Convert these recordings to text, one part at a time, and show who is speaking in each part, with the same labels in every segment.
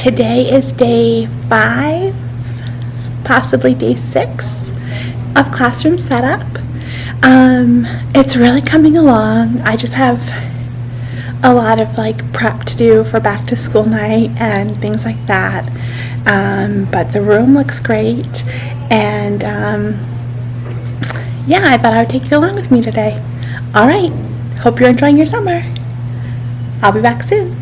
Speaker 1: Today is day 5, possibly day 6 of classroom setup. It's really coming along. I just have a lot of prep to do for back to school night and things like that. But the room looks great, and yeah, I thought I would take you along with me today. All right, hope you're enjoying your summer. I'll be back soon.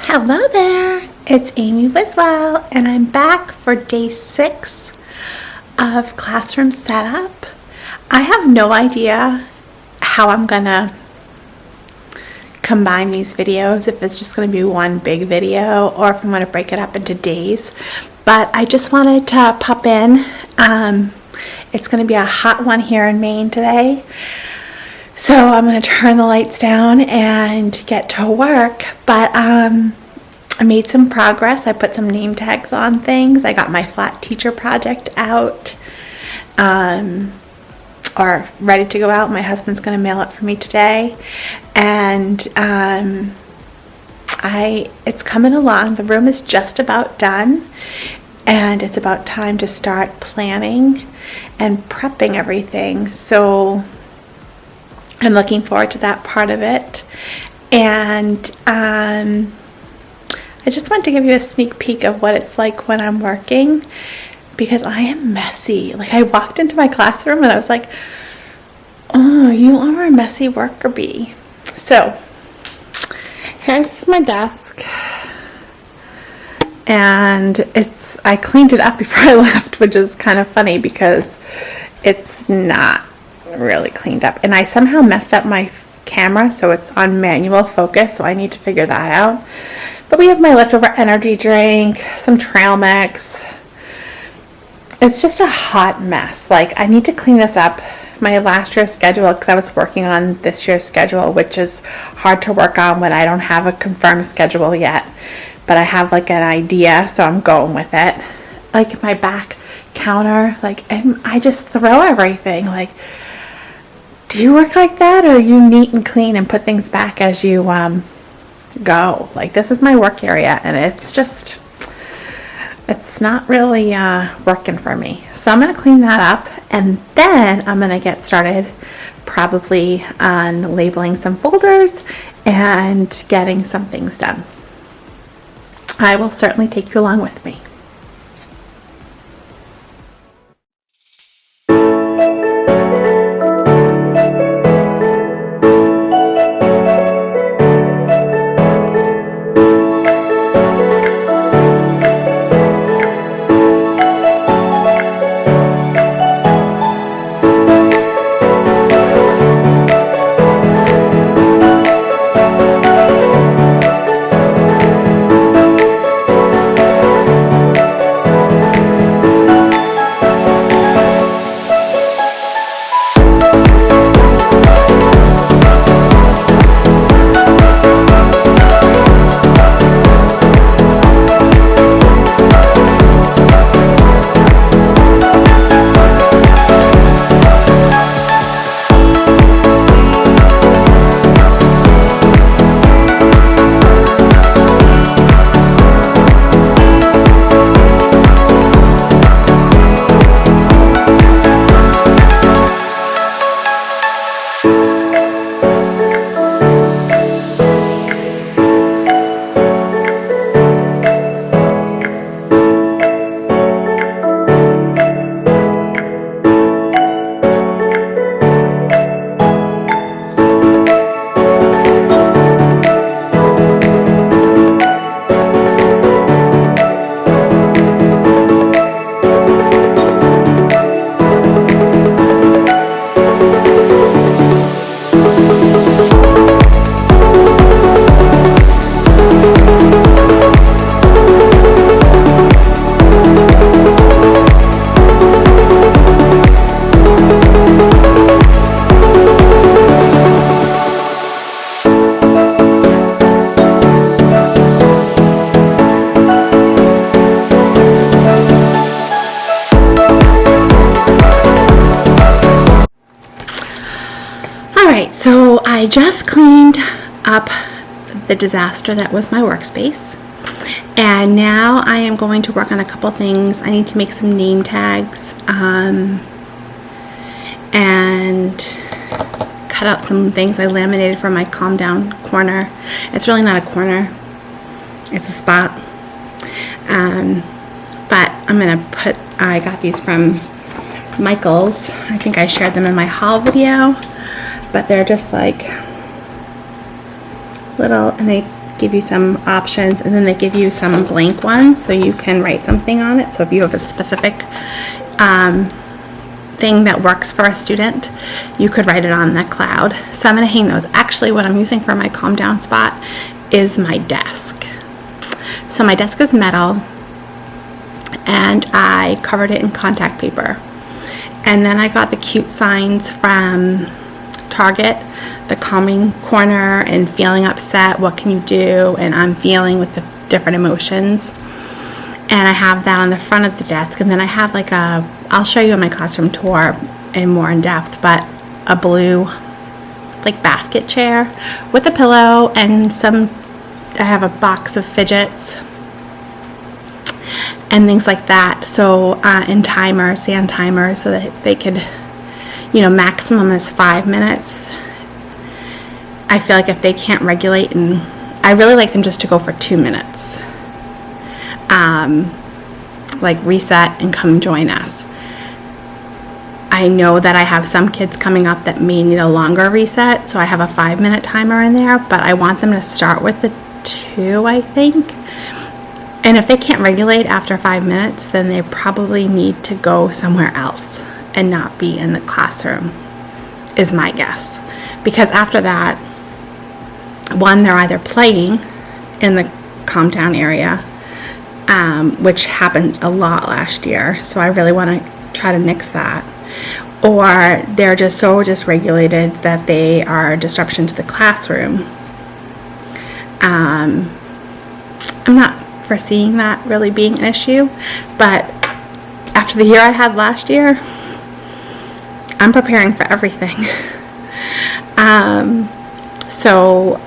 Speaker 1: Hello there, it's Amy Wiswell, and I'm back for day 6 of classroom setup. I have no idea how I'm gonna combine these videos, if it's just gonna be one big video or if I'm gonna break it up into days, but I just wanted to pop in. It's gonna be a hot one here in Maine today. So I'm going to turn the lights down and get to work, but I made some progress. I put some name tags on things. I got my flat teacher project out, or ready to go out. My husband's going to mail it for me today, and it's coming along. The room is just about done, and it's about time to start planning and prepping everything. So I'm looking forward to that part of it, and I just want to give you a sneak peek of what it's like when I'm working, because I am messy. I walked into my classroom and I was like, oh, you are a messy worker bee. So here's my desk, and I cleaned it up before I left, which is kind of funny because it's not really cleaned up, and I somehow messed up my camera, so it's on manual focus, so I need to figure that out. But we have my leftover energy drink, some trail mix. It's just a hot mess. I need to clean this up. My last year's schedule, because I was working on this year's schedule, which is hard to work on when I don't have a confirmed schedule yet, but I have an idea, so I'm going with it. My back counter, and I just throw everything. Do you work like that, or are you neat and clean and put things back as you go? This is my work area, and it's not really working for me. So I'm going to clean that up, and then I'm going to get started probably on labeling some folders and getting some things done. I will certainly take you along with me. just cleaned up the disaster that was my workspace. And now I am going to work on a couple things. I need to make some name tags and cut out some things I laminated from my calm down corner. It's really not a corner, it's a spot. But I'm gonna put, I got these from Michael's. I think I shared them in my haul video, but they're just like little, and they give you some options, and then they give you some blank ones so you can write something on it. So if you have a specific thing that works for a student, you could write it on the cloud. So I'm going to hang those. Actually, what I'm using for my calm down spot is my desk. So my desk is metal, and I covered it in contact paper. And then I got the cute signs from Target, the calming corner and feeling upset, what can you do, and I'm feeling with the different emotions. And I have that on the front of the desk. And then I have like a, I'll show you in my classroom tour and more in depth, but a blue like basket chair with a pillow and some, I have a box of fidgets and things like that. So and timers, sand timers, so that they could, you know, maximum is 5 minutes. I feel like if they can't regulate, and I really like them just to go for 2 minutes. Like reset and come join us. I know that I have some kids coming up that may need a longer reset, so I have a 5-minute timer in there, but I want them to start with the 2, I think. And if they can't regulate after 5 minutes, then they probably need to go somewhere else and not be in the classroom, is my guess. Because after that, one, they're either playing in the calm down area, which happened a lot last year, so I really want to try to nix that, or they're just so dysregulated that they are a disruption to the classroom. I'm not foreseeing that really being an issue, but after the year I had last year, I'm preparing for everything. So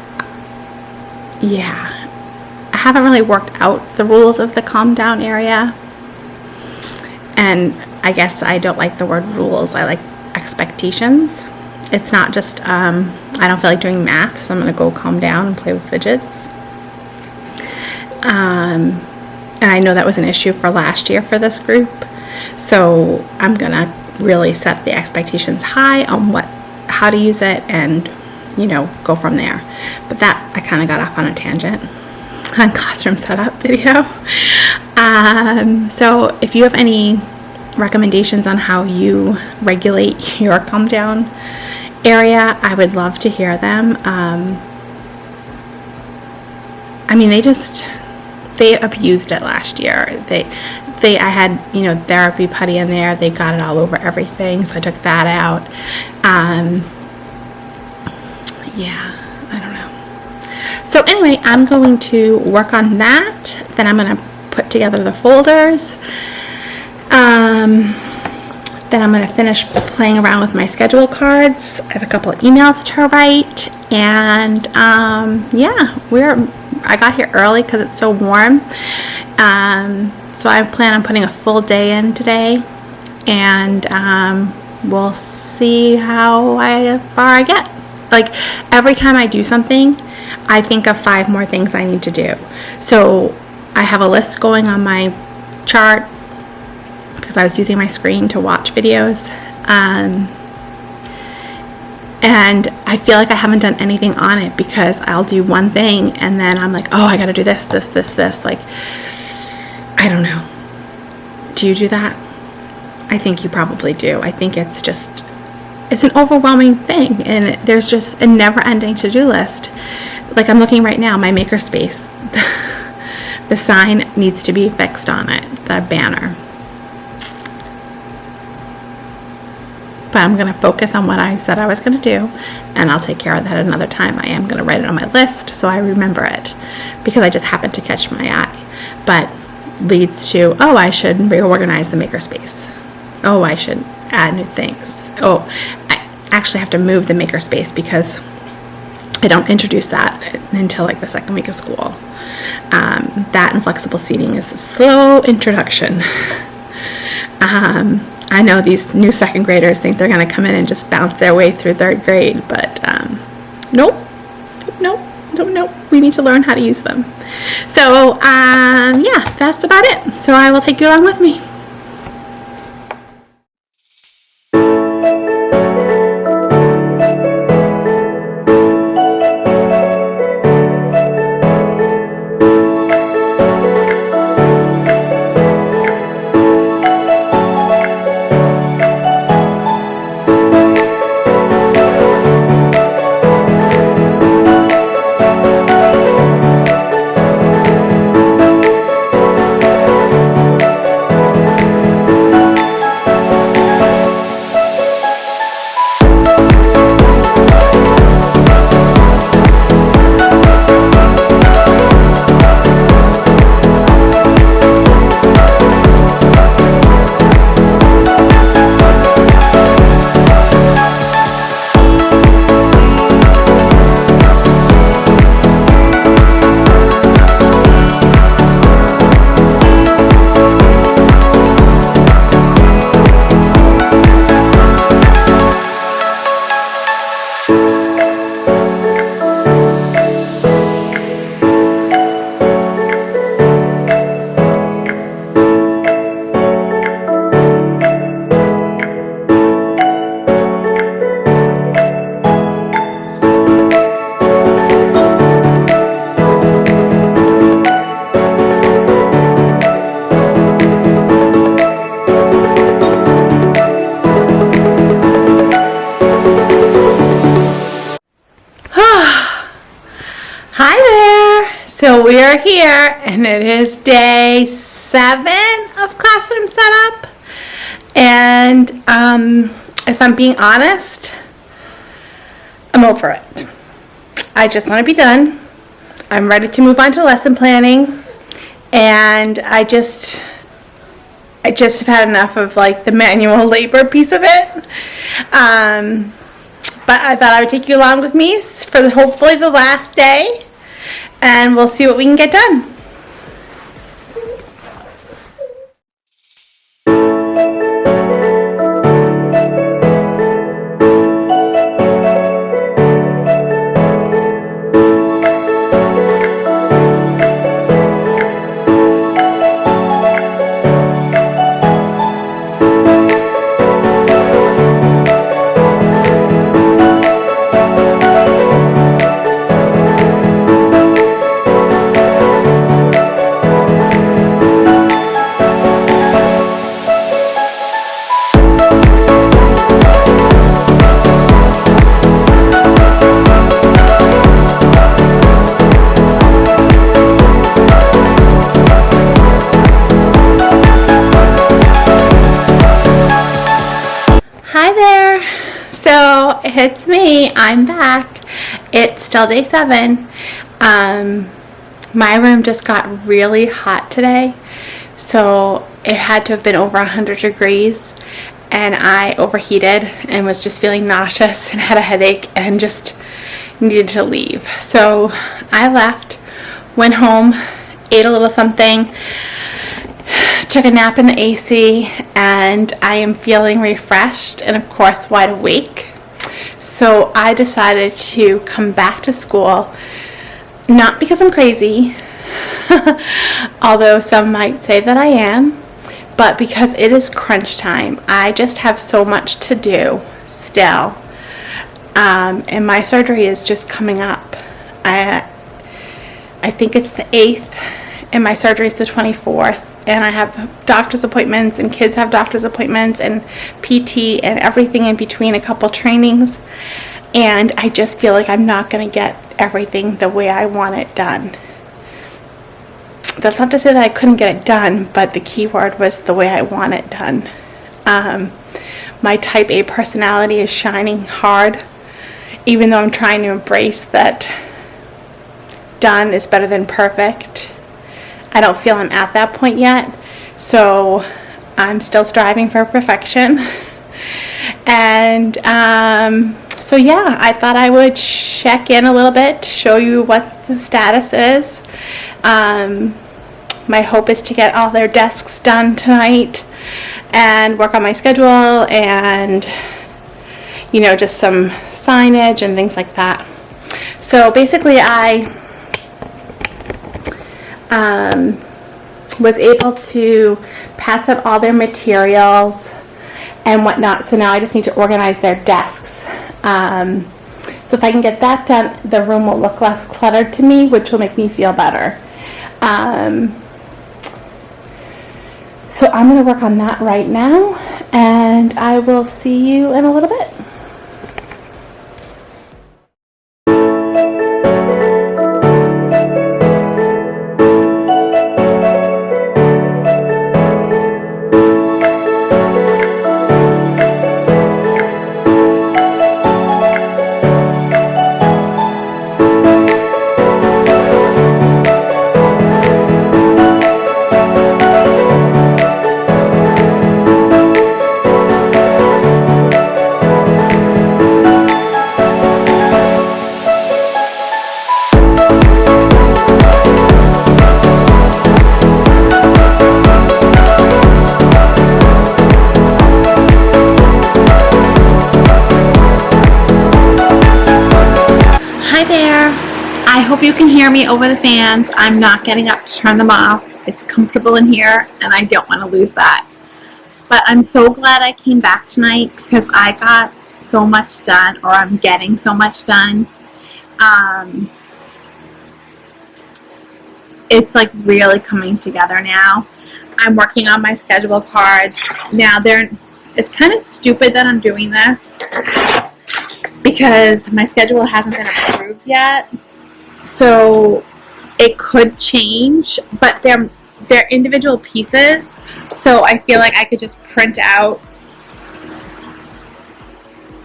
Speaker 1: yeah, I haven't really worked out the rules of the calm down area, and I guess I don't like the word rules, I like expectations. It's not just I don't feel like doing math, so I'm going to go calm down and play with fidgets. And I know that was an issue for last year for this group, so I'm going to really set the expectations high on how to use it, and you know, go from there. But that, I kind of got off on a tangent on classroom setup video. So if you have any recommendations on how you regulate your calm down area, I would love to hear them. I mean, they abused it last year. I had, you know, therapy putty in there. They got it all over everything, so I took that out. Yeah, I don't know. So anyway, I'm going to work on that. Then I'm going to put together the folders. Then I'm going to finish playing around with my schedule cards. I have a couple of emails to write, and yeah, I got here early because it's so warm. So I plan on putting a full day in today, and we'll see how far I get. Like, every time I do something, I think of 5 more things I need to do. So I have a list going on my chart because I was using my screen to watch videos. And I feel like I haven't done anything on it because I'll do one thing and then I'm like, oh, I got to do this. Like, I don't know. Do you do that? I think you probably do. I think it's an overwhelming thing, and there's just a never-ending to-do list. Like, I'm looking right now, my makerspace, the sign needs to be fixed on it, the banner. But I'm going to focus on what I said I was going to do, and I'll take care of that another time. I am going to write it on my list so I remember it, because I just happened to catch my eye. But leads to, oh, I should reorganize the makerspace. Oh, I should add new things. Oh, I actually have to move the makerspace because I don't introduce that until like the second week of school. That and flexible seating is a slow introduction. I know these new second graders think they're going to come in and just bounce their way through third grade, but nope. We need to learn how to use them. So yeah, that's about it. So I will take you along with me. Hi there! So we are here and it is day 7 of classroom setup, and if I'm being honest, I'm over it. I just want to be done. I'm ready to move on to lesson planning, and I just have had enough of like the manual labor piece of it. But I thought I would take you along with me for hopefully the last day, and we'll see what we can get done. Hi there. So it's me. I'm back. It's still day 7. My room just got really hot today, so it had to have been over 100 degrees, and I overheated and was just feeling nauseous and had a headache and just needed to leave. So I left, went home, ate a little something, took a nap in the AC, and I am feeling refreshed and of course wide awake. So I decided to come back to school, not because I'm crazy, although some might say that I am, but because it is crunch time. I just have so much to do still, and my surgery is just coming up. I think it's the 8th and my surgery is the 24th. And I have doctor's appointments, and kids have doctor's appointments, and PT, and everything in between, a couple trainings. And I just feel like I'm not going to get everything the way I want it done. That's not to say that I couldn't get it done, but the key word was the way I want it done. My type A personality is shining hard, even though I'm trying to embrace that done is better than perfect. I don't feel I'm at that point yet, so I'm still striving for perfection. And so So yeah, I thought I would check in a little bit, show you what the status is. My hope is to get all their desks done tonight and work on my schedule and, you know, just some signage and things like that. So basically I was able to pass up all their materials and whatnot, so now I just need to organize their desks. So if I can get that done, the room will look less cluttered to me, which will make me feel better. So I'm going to work on that right now, and I will see you in a little bit. I hope you can hear me over the fans. I'm not getting up to turn them off. It's comfortable in here and I don't want to lose that. But I'm so glad I came back tonight because I got so much done, or I'm getting so much done. It's like really coming together now. I'm working on my schedule cards. Now it's kind of stupid that I'm doing this because my schedule hasn't been approved yet. So it could change, but they're individual pieces. So I feel like I could just print out,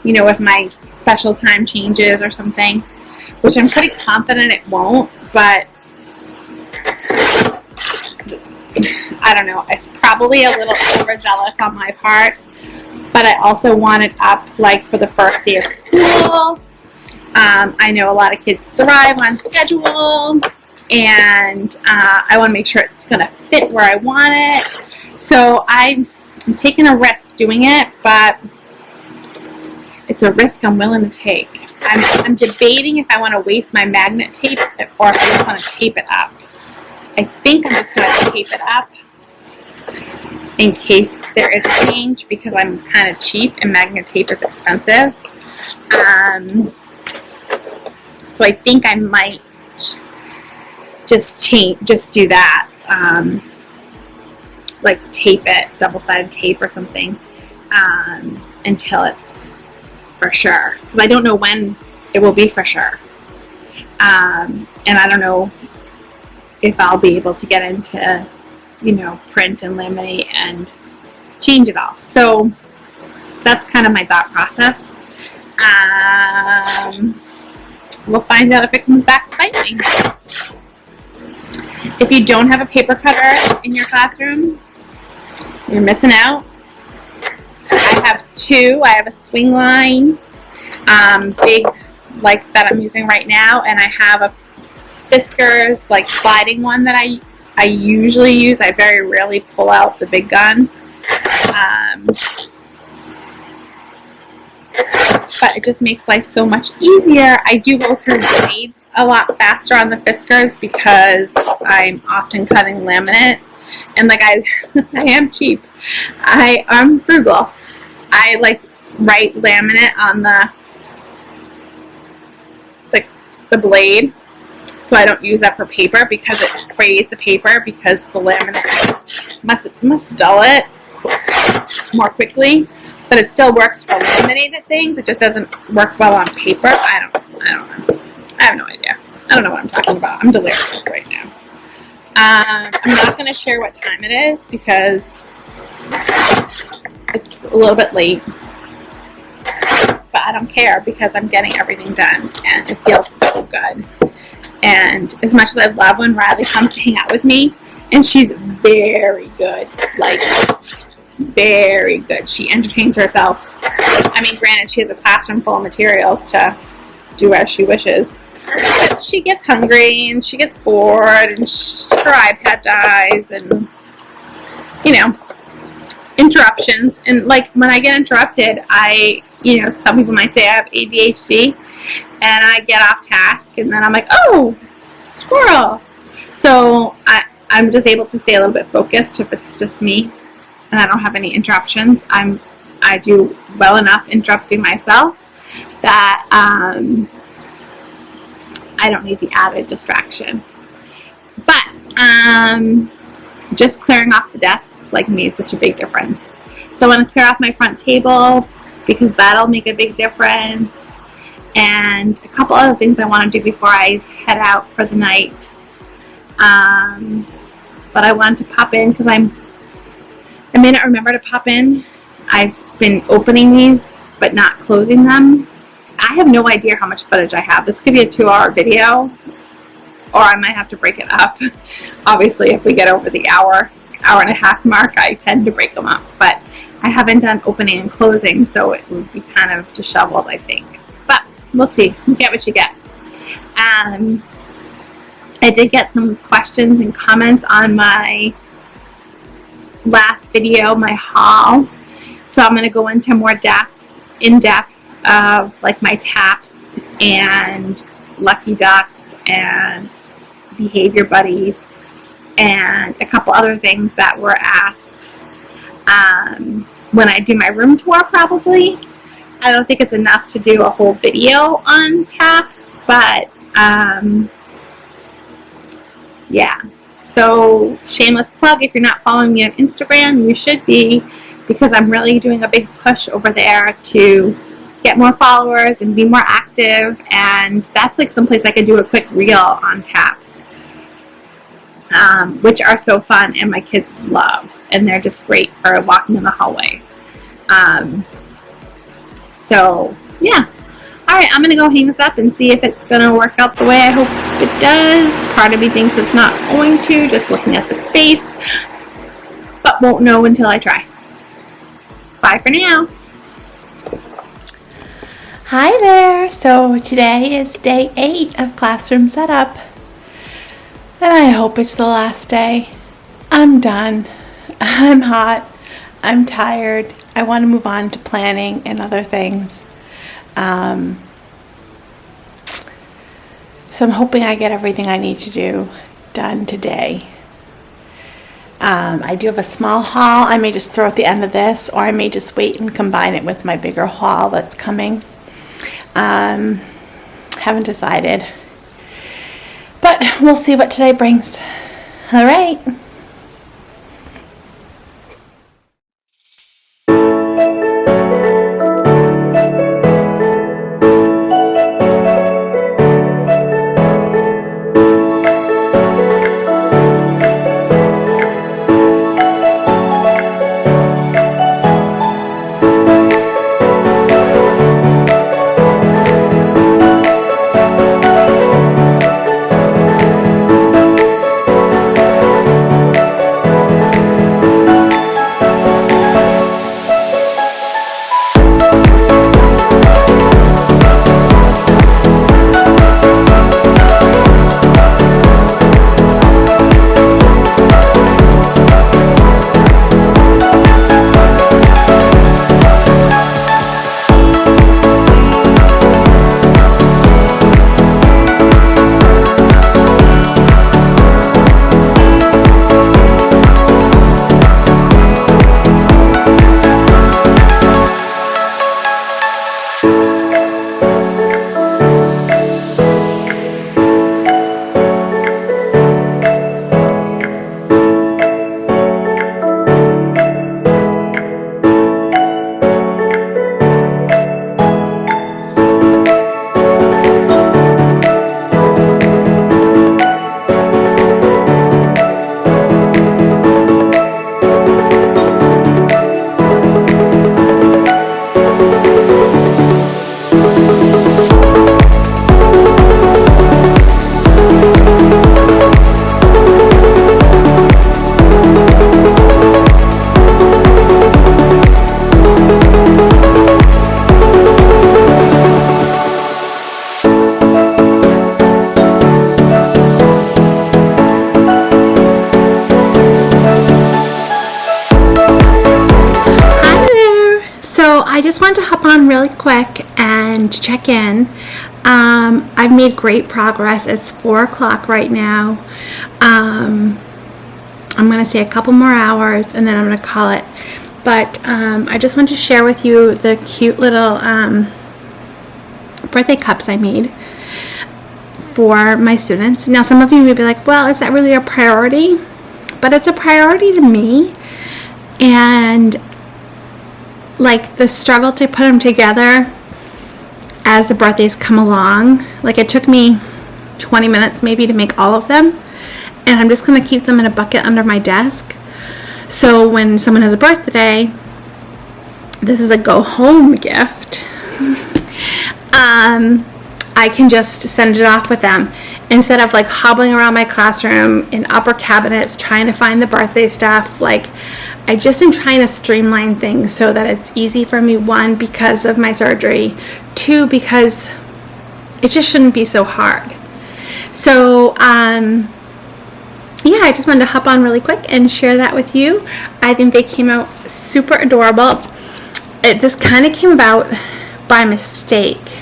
Speaker 1: you know, if my special time changes or something, which I'm pretty confident it won't, but I don't know. It's probably a little overzealous on my part, but I also want it up like for the first day of school. I know a lot of kids thrive on schedule, and I want to make sure it's going to fit where I want it. So I'm taking a risk doing it, but it's a risk I'm willing to take. I'm debating if I want to waste my magnet tape or if I just want to tape it up. I think I'm just going to tape it up in case there is a change because I'm kind of cheap and magnet tape is expensive. So I think I might just do that, like tape it, double-sided tape or something, until it's for sure. Because I don't know when it will be for sure, and I don't know if I'll be able to get into, you know, print and laminate and change it all. So that's kind of my thought process. We'll find out if it comes back to bite me. If you don't have a paper cutter in your classroom, you're missing out. I have two. I have a swing line, big, like that I'm using right now, and I have a Fiskars, like sliding one that I usually use. I very rarely pull out the big gun. But it just makes life so much easier. I do go through blades a lot faster on the Fiskars because I'm often cutting laminate, and like I am cheap. I'm frugal. I like write laminate on the blade, so I don't use that for paper because it sprays the paper because the laminate must dull it more quickly. But it still works for laminated things. It just doesn't work well on paper. I don't know. I have no idea. I don't know what I'm talking about. I'm delirious right now. I'm not going to share what time it is because it's a little bit late. But I don't care because I'm getting everything done and it feels so good. And as much as I love when Riley comes to hang out with me, and she's very good, like very good. She entertains herself. I mean, granted, she has a classroom full of materials to do as she wishes. But she gets hungry and she gets bored and her iPad dies and, interruptions. And like when I get interrupted, some people might say I have ADHD and I get off task and then I'm like, oh, squirrel. So I'm just able to stay a little bit focused if it's just me and I don't have any interruptions. I do well enough interrupting myself that I don't need the added distraction. But just clearing off the desks made such a big difference. So I want to clear off my front table because that'll make a big difference. And a couple other things I want to do before I head out for the night. But I wanted to pop in because I may not remember to pop in. I've been opening these but not closing them. I have no idea how much footage I have. This could be a 2-hour video, or I might have to break it up. Obviously, if we get over the hour and a half mark, I tend to break them up. But I haven't done opening and closing, so it would be kind of disheveled, I think. But we'll see. You get what you get. I did get some questions and comments on my last video, my haul. So I'm going to go into more in depth of my taps and lucky ducks and behavior buddies and a couple other things that were asked when I do my room tour. Probably I don't think it's enough to do a whole video on taps, but yeah, so shameless plug, if you're not following me on Instagram, you should be, because I'm really doing a big push over there to get more followers and be more active, and that's someplace I can do a quick reel on taps, which are so fun and my kids love, and they're just great for walking in the hallway. So yeah, alright, I'm gonna go hang this up and see if it's gonna work out the way I hope it does. Part of me thinks it's not going to, just looking at the space, but won't know until I try. Bye for now. Hi there! So today is day 8 of classroom setup, and I hope it's the last day. I'm done. I'm hot. I'm tired. I want to move on to planning and other things. So I'm hoping I get everything I need to do done today. I do have a small haul. I may just throw at the end of this, or I may just wait and combine it with my bigger haul that's coming. Haven't decided, but we'll see what today brings. All right. I just wanted to hop on really quick and check in. I've made great progress. It's 4 o'clock right now. I'm going to say a couple more hours and then I'm going to call it. But I just wanted to share with you the cute little birthday cups I made for my students. Now, some of you may be like, well, is that really a priority? But it's a priority to me. And like the struggle to put them together as the birthdays come along, like it took me 20 minutes maybe to make all of them, and I'm just going to keep them in a bucket under my desk, so when someone has a birthday, this is a go home gift. I can just send it off with them instead of like hobbling around my classroom in upper cabinets trying to find the birthday stuff. Like, I just am trying to streamline things so that it's easy for me, 1, because of my surgery, 2, because it just shouldn't be so hard. So, yeah, I just wanted to hop on really quick and share that with you. I think they came out super adorable. This kind of came about by mistake.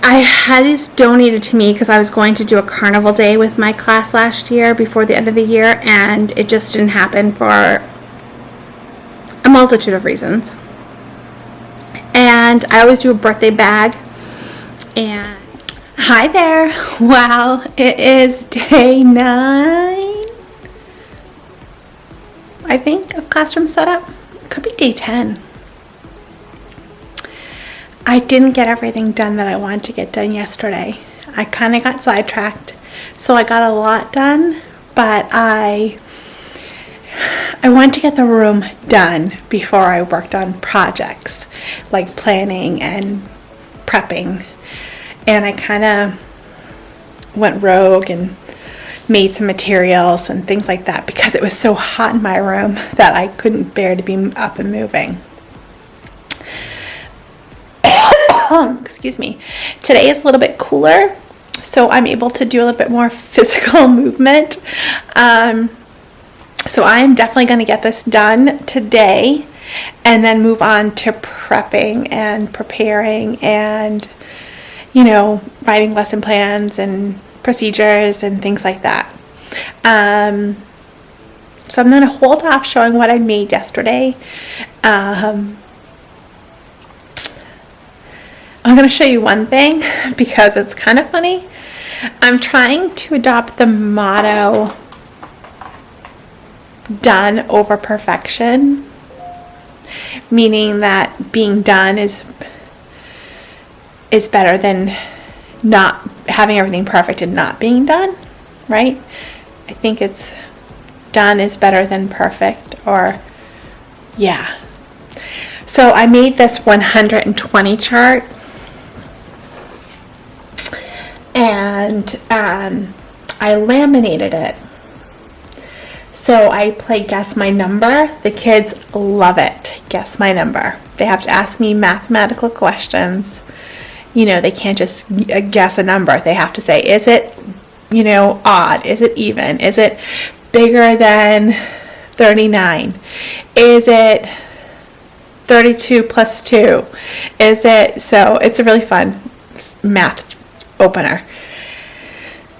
Speaker 1: I had these donated to me because I was going to do a carnival day with my class last year before the end of the year, and it just didn't happen for a multitude of reasons. And I always do a birthday bag. And hi there. Wow, it is day 9, I think, of classroom setup. It could be day 10. I didn't get everything done that I wanted to get done yesterday. I kind of got sidetracked. So I got a lot done, but I wanted to get the room done before I worked on projects like planning and prepping. And I kind of went rogue and made some materials and things like that because it was so hot in my room that I couldn't bear to be up and moving. Excuse me. Today is a little bit cooler, so I'm able to do a little bit more physical movement. So I am definitely going to get this done today and then move on to prepping and preparing and, you know, writing lesson plans and procedures and things like that. So I'm going to hold off showing what I made yesterday. I'm going to show you one thing because it's kind of funny. I'm trying to adopt the motto, done over perfection, meaning that being done is better than not having everything perfect and not being done, right? I think it's done is better than perfect, or yeah. So I made this 120 chart. And I laminated it. So I play guess my number. The kids love it. Guess my number. They have to ask me mathematical questions. You know, they can't just guess a number. They have to say, is it, you know, odd? Is it even? Is it bigger than 39? Is it 32 plus 2? Is it, so it's a really fun math opener.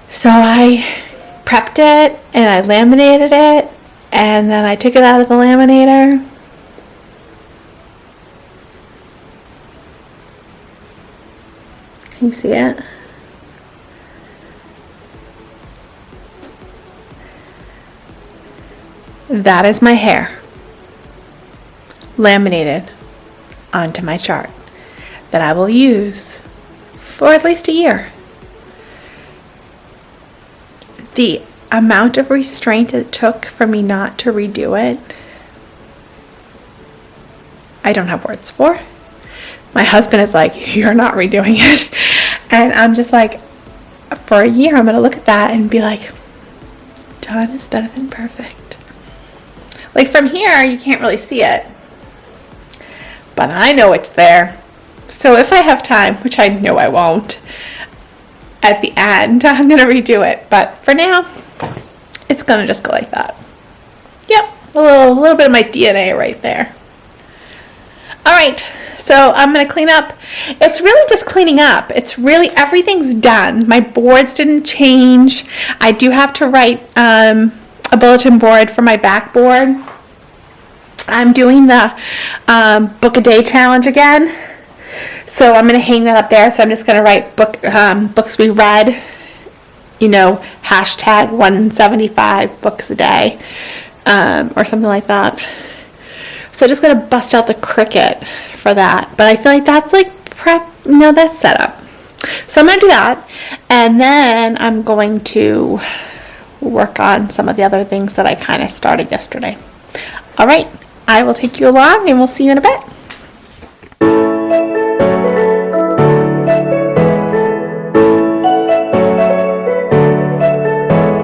Speaker 1: So I prepped it and I laminated it, and then I took it out of the laminator. Can you see it? That is my hair laminated onto my chart that I will use for at least a year. The amount of restraint it took for me not to redo it, I don't have words for. My husband is like, you're not redoing it. And I'm just like, for a year I'm going to look at that and be like, done is better than perfect. Like from here you can't really see it, but I know it's there. So if I have time, which I know I won't, at the end, I'm going to redo it. But for now, it's going to just go like that. Yep, a little bit of my DNA right there. All right, so I'm going to clean up. It's really just cleaning up. It's really, everything's done. My boards didn't change. I do have to write a bulletin board for my backboard. I'm doing the book a day challenge again. So I'm going to hang that up there. So I'm just going to write books we read, you know, hashtag 175 books a day, or something like that. So I'm just going to bust out the Cricut for that. But I feel like that's like prep. No, that's set up. So I'm going to do that. And then I'm going to work on some of the other things that I kind of started yesterday. All right. I will take you along and we'll see you in a bit.